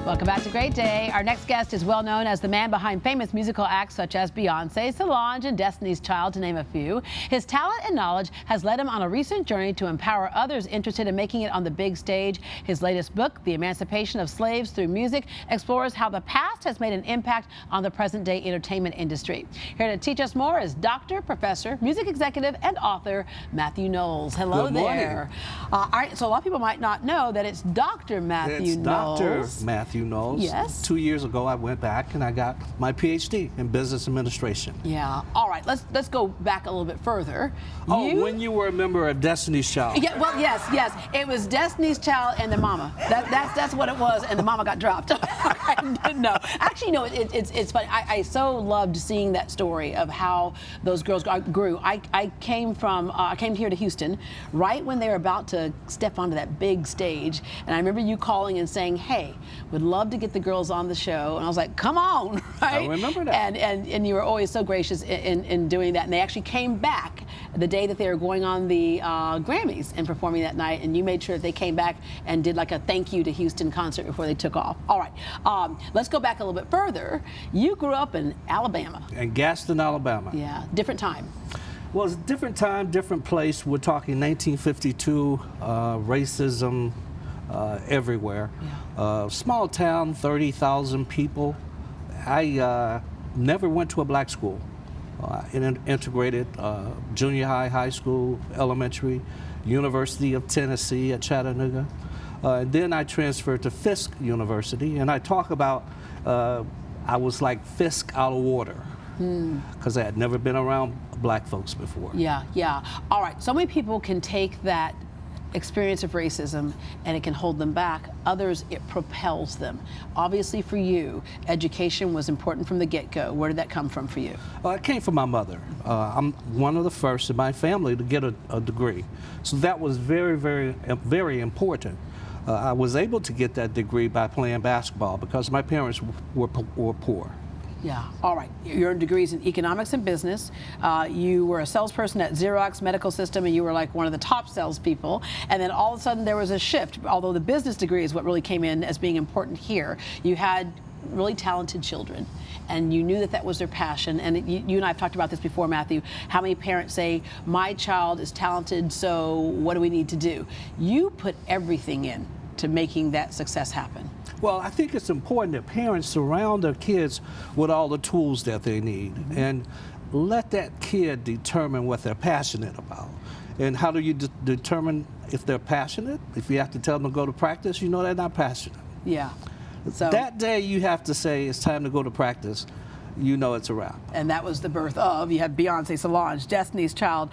Welcome back to Great Day. Our next guest is well known as the man behind famous musical acts such as Beyonce, Solange, and Destiny's Child, to name a few. His talent and knowledge has led him on a recent journey to empower others interested in making it on the big stage. His latest book, The Emancipation of Slaves Through Music, explores how the past has made an impact on the present-day entertainment industry. Here to teach us more is Dr., Professor, Music Executive, and author Mathew Knowles. Hello there. All right, so a lot of people might not know that it's Dr. Mathew Knowles. Dr. Mathew Knowles. Yes. 2 years ago, I went back and I got my PhD in business administration. Yeah. All right. Let's go back a little bit further. Oh, when you were a member of Destiny's Child. Yeah. Well, yes. It was Destiny's Child and the mama. That's what it was, and the mama got dropped. No. Actually, no. It's funny. I so loved seeing that story of how those girls grew. I came here to Houston right when they were about to step onto that big stage, and I remember you calling and saying, "Hey, would love to get the girls on the show," and I was like, "Come on!" Right? I remember that. And you were always so gracious in doing that. And they actually came back the day that they were going on the Grammys and performing that night, and you made sure that they came back and did like a thank you to Houston concert before they took off. All right, let's go back a little bit further. You grew up in Alabama. In Gaston, Alabama. Yeah, different time. Well, it's a different time, different place. We're talking 1952, racism everywhere. Yeah. Small town, 30,000 people. I never went to a black school. Integrated junior high, high school, elementary, University of Tennessee at Chattanooga. Then I transferred to Fisk University, and I talk about I was like Fisk out of water because I had never been around black folks before. Yeah. All right, so many people can take that experience of racism and it can hold them back. Others, it propels them. Obviously for you, education was important from the get-go. Where did that come from for you? It came from my mother. I'm one of the first in my family to get a degree. So that was very, very, very important. I was able to get that degree by playing basketball because my parents were poor. Yeah. All right. You earned degrees in economics and business. You were a salesperson at Xerox Medical System, and you were like one of the top salespeople. And then all of a sudden there was a shift. Although the business degree is what really came in as being important here, you had really talented children, and you knew that that was their passion. And you and I have talked about this before, Mathew. How many parents say, "My child is talented, so what do we need to do?" You put everything in to making that success happen. Well, I think it's important that parents surround their kids with all the tools that they need and let that kid determine what they're passionate about. And how do you determine if they're passionate? If you have to tell them to go to practice, you know they're not passionate. Yeah. So that day you have to say it's time to go to practice. You know it's a wrap. And that was the birth of, you had Beyonce, Solange, Destiny's Child.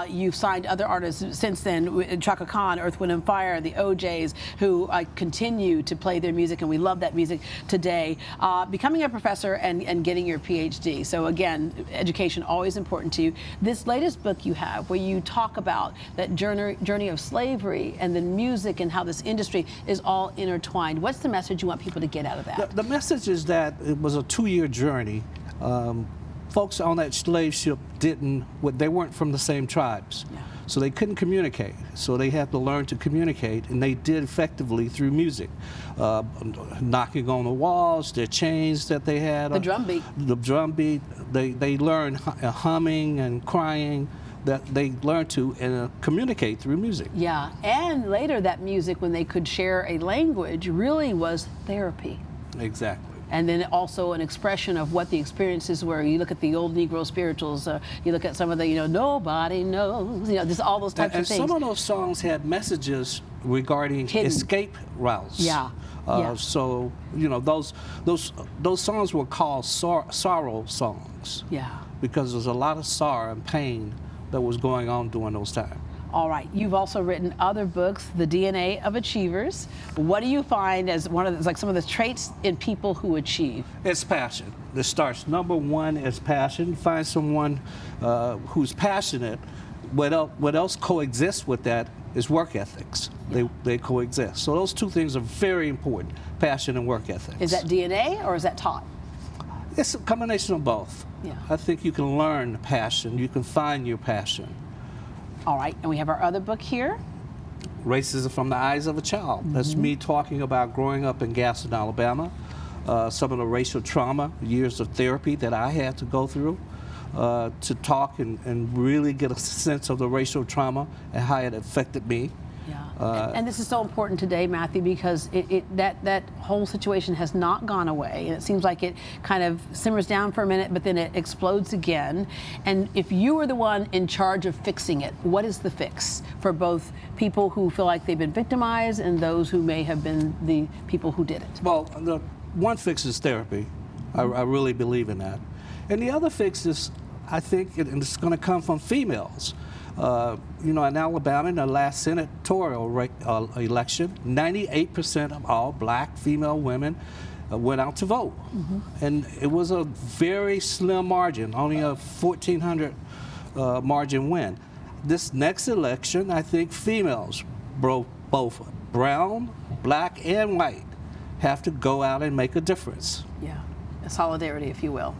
You've signed other artists since then, Chaka Khan, Earth, Wind & Fire, the OJs, who continue to play their music, and we love that music today. Becoming a professor and getting your PhD. So again, education always important to you. This latest book you have, where you talk about that journey of slavery and then music and how this industry is all intertwined. What's the message you want people to get out of that? The message is that it was a 2-year journey. Folks on that slave ship they weren't from the same tribes. Yeah. So they couldn't communicate. So they had to learn to communicate, and they did effectively through music. Knocking on the walls, their chains that they had. The drum beat. The drum beat. They learned humming and crying. That they learned to communicate through music. Yeah, and later that music, when they could share a language, really was therapy. Exactly. And then also an expression of what the experiences were. You look at the old Negro Spirituals, you look at some of the, nobody knows, just all those types of things. And some of those songs had messages regarding escape routes. Yeah. So, those songs were called sorrow songs. Yeah. Because there's a lot of sorrow and pain that was going on during those times. All right. You've also written other books, The DNA of Achievers. What do you find as some of the traits in people who achieve? It's passion. It starts, number one is passion. Find someone who's passionate. What else coexists with that is work ethics. Yeah. They coexist. So those two things are very important, passion and work ethics. Is that DNA or is that taught? It's a combination of both. Yeah. I think you can learn passion. You can find your passion. All right, and we have our other book here. Racism from the Eyes of a Child. That's me talking about growing up in Gaston, Alabama, some of the racial trauma, years of therapy that I had to go through to talk and really get a sense of the racial trauma and how it affected me. Yeah. And this is so important today, Mathew, because that whole situation has not gone away, and it seems like it kind of simmers down for a minute, but then it explodes again. And if you were the one in charge of fixing it, what is the fix for both people who feel like they've been victimized and those who may have been the people who did it? Well, the one fix is therapy. I really believe in that. And the other fix is, I think, and it's going to come from females. You know, in Alabama, in the last senatorial election, 98% of all black female women went out to vote. And it was a very slim margin, only a 1,400 margin win. This next election, I think females, both brown, black, and white, have to go out and make a difference. Yeah, a solidarity, if you will.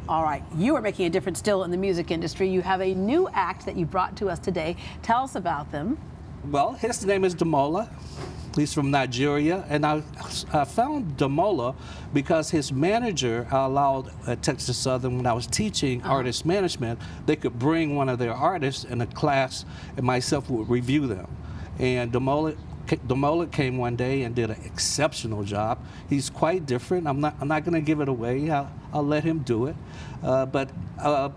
All right, you are making a difference still in the music industry. You have a new act that you brought to us today. Tell us about them. Well, his name is Demola. He's from Nigeria, and I found Demola because his manager allowed at Texas Southern, when I was teaching artist management, they could bring one of their artists in a class, and myself would review them. And Demola came one day and did an exceptional job. He's quite different. I'm not going to give it away. I'll let him do it. But a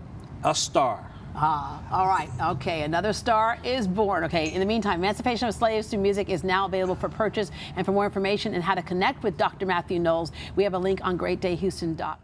star. All right. Okay. Another star is born. Okay. In the meantime, Emancipation of Slaves Through music is now available for purchase. And for more information and how to connect with Dr. Mathew Knowles, we have a link on greatdayhouston.com.